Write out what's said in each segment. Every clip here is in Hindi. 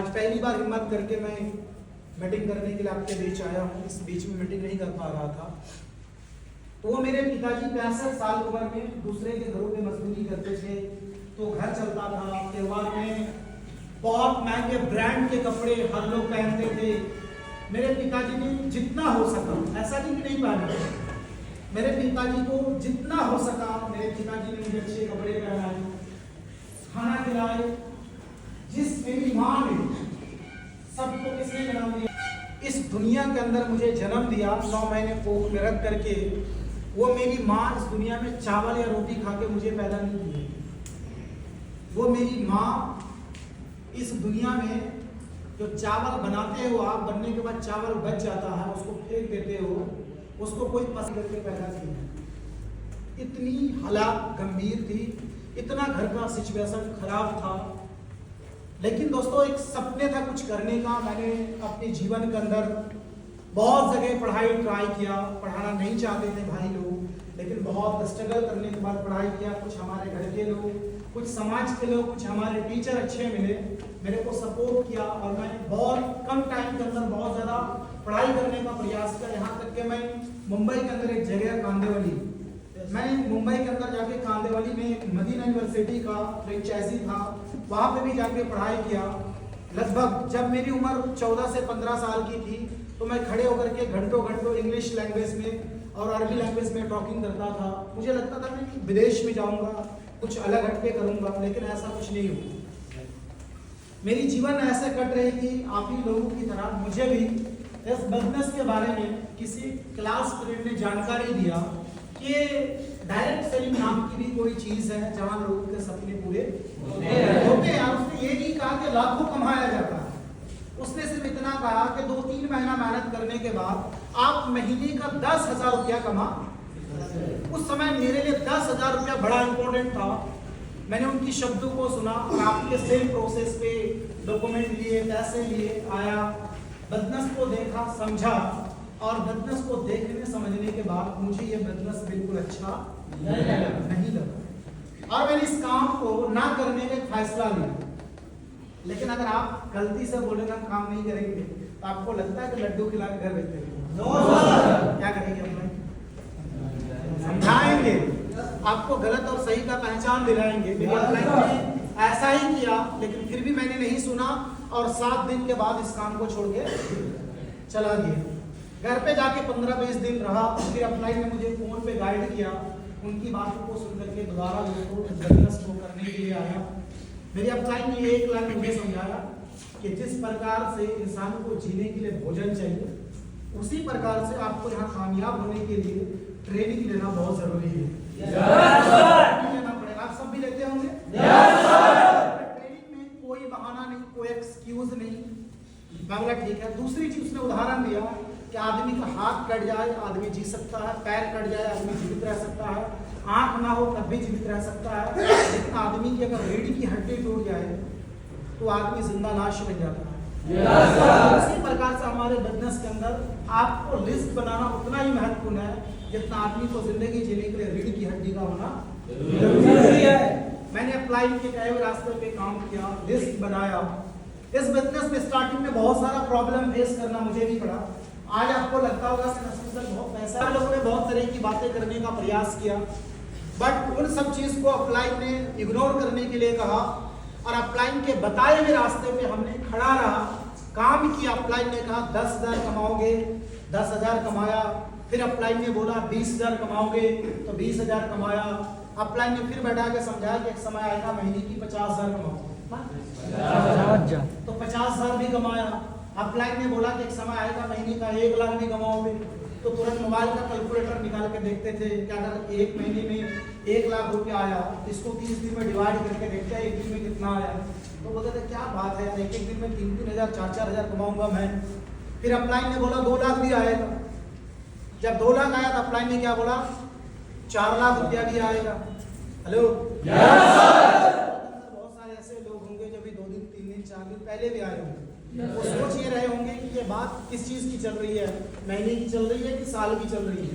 आज पहली बार हिम्मत करके मैं मीटिंग करने के लिए आपके बीच आया हूँ। इस बीच में मीटिंग नहीं कर पा रहा था, तो वो मेरे पिताजी 65 साल उम्र में दूसरे के घरों में मजदूरी करते थे, तो घर चलता था। त्योहार में बहुत महंगे ब्रांड के कपड़े हर लोग पहनते थे। मेरे पिताजी ने जितना हो सका, ऐसा नहीं पहना, मेरे पिताजी को जितना हो सका मेरे पिताजी ने मुझे अच्छे कपड़े पहनाए, खाना खिलाए। जिस मेरी माँ ने सबको किसने जन्म दिया, इस दुनिया के अंदर मुझे जन्म दिया 9 महीने कोख में रख करके, वो मेरी माँ इस दुनिया में चावल या रोटी खा के मुझे पैदा नहीं की। वो मेरी माँ इस दुनिया में जो चावल बनाते हो आप, बनने के बाद चावल बच जाता है, उसको फेंक देते हो, उसको कोई पसंद करके पैदा किया। इतनी हालात गंभीर थी, इतना घर का सिचुएशन खराब था, लेकिन दोस्तों एक सपने था कुछ करने का। मैंने अपने जीवन के अंदर बहुत जगह पढ़ाई ट्राई किया, पढ़ाना नहीं चाहते थे भाई लोग, लेकिन बहुत स्ट्रगल करने के बाद पढ़ाई किया। कुछ हमारे घर के लोग, कुछ समाज के लोग, कुछ हमारे टीचर अच्छे मिले, मेरे को सपोर्ट किया, और मैंने बहुत कम टाइम के अंदर बहुत ज़्यादा पढ़ाई करने का प्रयास किया। यहाँ तक कि मैं मुंबई के अंदर एक जगह कांदेवली, मैं मुंबई के अंदर जाके कांदेवली में मदीना यूनिवर्सिटी का फ्रेंचाइजी था, वहाँ पे भी जाके पढ़ाई किया। लगभग जब मेरी उम्र 14 से 15 साल की थी, तो मैं खड़े होकर के घंटों घंटों इंग्लिश लैंग्वेज में और अरबी लैंग्वेज में टॉकिंग करता था। मुझे लगता था मैं विदेश में जाऊँगा, कुछ अलग हटके करूँगा, लेकिन ऐसा कुछ नहीं हुआ। मेरी जीवन ऐसे कट रही थी आप ही लोगों की तरह। मुझे भी इस बिजनेस के बारे में किसी क्लास पीरियड ने जानकारी दिया कि डायरेक्ट सेलिंग नाम की भी कोई चीज है जहां लोगों के सपने पूरे होते हैं। उसने ये नहीं कहा कि लाखों कमाया जाता है, उसने सिर्फ इतना कहा कि 2-3 महीना मेहनत करने के बाद आप महीने का 10,000 रुपया कमा। उस समय मेरे लिए 10,000 रुपया बड़ा इंपॉर्टेंट था। मैंने उनकी शब्दों को सुना और आपके सेल प्रोसेस पे डॉक्यूमेंट लिए, पैसे लिए, आया, बिजनेस को देखा, समझा, और बिजनेस को देखने समझने के बाद मुझे ये बिजनेस बिल्कुल अच्छा नहीं लगा, और मैंने इस काम को ना करने का फैसला लिया। लेकिन अगर आप गलती से बोलेंगे हम काम नहीं करेंगे, तो आपको लगता है कि लड्डू खिला के घर भेज देंगे? क्या करेंगे हम? समझाएंगे, आपको गलत और सही का पहचान दिलाएंगे। ऐसा ही किया, लेकिन फिर भी मैंने नहीं सुना, और 7 दिन के बाद इस काम को छोड़ के चला गया। घर पे जाके 15-20 दिन रहा, फिर अपलाइन ने मुझे फोन पे गाइड किया। उनकी बातों को सुन करके दोबारा बिजनेस को करने के लिए आया। मेरी अपलाइन ने एक लाइन मुझे समझाया कि जिस प्रकार से इंसान को जीने के लिए भोजन चाहिए, उसी प्रकार से आपको यहाँ कामयाब होने के लिए ट्रेनिंग लेना बहुत जरूरी है। लेना पड़ेगा, आप सब भी लेते होंगे। ट्रेनिंग में कोई बहाना नहीं, कोई एक्सक्यूज नहीं। मैं बोला ठीक है। दूसरी चीज उसने उदाहरण दिया कि आदमी का हाथ कट जाए आदमी जी सकता है, पैर कट जाए आदमी जीवित रह सकता है, आंख ना हो तब भी जीवित रह सकता है, लेकिन आदमी की अगर रीढ़ की हड्डी टूट जाए तो आदमी जिंदा लाश बन जाता है। इसी प्रकार से हमारे बिजनेस के अंदर आपको लिस्ट बनाना उतना ही महत्वपूर्ण है जितना आदमी को जिंदगी जीने के लिए रीढ़ की हड्डी का होना जरूरी है। मैंने अप्लाई के कई रास्ते पे काम किया, लिस्ट बनाया। इस बिजनेस में स्टार्टिंग में बहुत सारा प्रॉब्लम फेस करना मुझे भी पड़ा। आज आपको लगता होगा कि नसीब सर बहुत पैसा, लोगों ने बहुत तरह की बातें करने का प्रयास किया, बट उन सब चीज को अप्लाई ने इग्नोर करने के लिए कहा, और अप्लाई के बताए हुए रास्ते पे हमने खड़ा रहा, काम किया। अप्लाई ने कहा 10,000 कमाओगे, 10,000 कमाया। फिर अप्लाई ने बोला 20,000 कमाओगे, तो 20,000 कमाया। अप्लाई ने फिर बैठा के समझाया कि एक समय आएगा महीने की 50,000 कमाओगे, तो 50,000 भी कमाया। अप्लाई ने बोला कि एक समय आएगा महीने का 1 लाख भी कमाओगे, तो तुरंत मोबाइल का कैलकुलेटर निकाल के देखते थे कि अगर एक महीने में 1 लाख रुपया आया, इसको 30 दिन में डिवाइड करके देखते हैं एक दिन में कितना आया। तो बोलते थे क्या बात है, एक दिन में 3-3 हज़ार 4-4 हज़ार कमाऊंगा मैं। फिर अप्लाई ने बोला 2 लाख भी आएगा। जब 2 लाख आया तो अप्लाई ने क्या बोला, 4 लाख रुपया भी आएगा। हेलो, बहुत सारे ऐसे लोग होंगे जो भी 2 दिन 3 दिन 4 दिन पहले भी आए होंगे, वो सोच ये रहे होंगे कि ये बात किस चीज की चल रही है, महीने की चल रही है कि साल की चल रही है।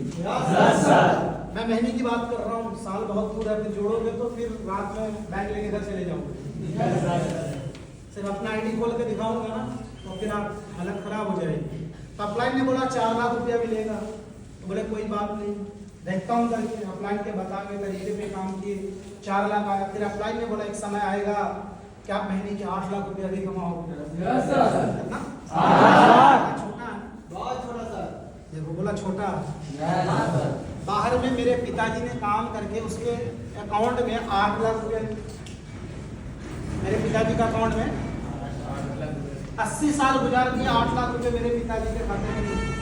मैं महीने की बात कर रहा हूँ, साल बहुत दूर है, फिर जोड़ोगे तो फिर रात में बैग लेके घर चले जाऊंगे। सिर्फ अपना आईडी खोल के दिखाऊंगा ना तो फिर आप हालत खराब हो जाएगी। तो अपलाइन ने बोला 4 लाख रुपया मिलेगा, तो बोले कोई बात नहीं, देखता हूँ करके अपलाइन के बताए तरीके पे काम किए, 4 लाख आया। फिर अपलाइन ने बोला एक समय आएगा कि आप महीने के 8 लाख रुपया भी कमाओगे। कितना? छोटा है, बहुत छोटा सर। देखो बोला छोटा। बाहर में मेरे पिताजी ने काम करके उसके अकाउंट में 8 लाख रुपया, मेरे पिताजी का अकाउंट में 80 साल गुजार दिए, 8 लाख रुपए मेरे पिताजी के खाते में नहीं।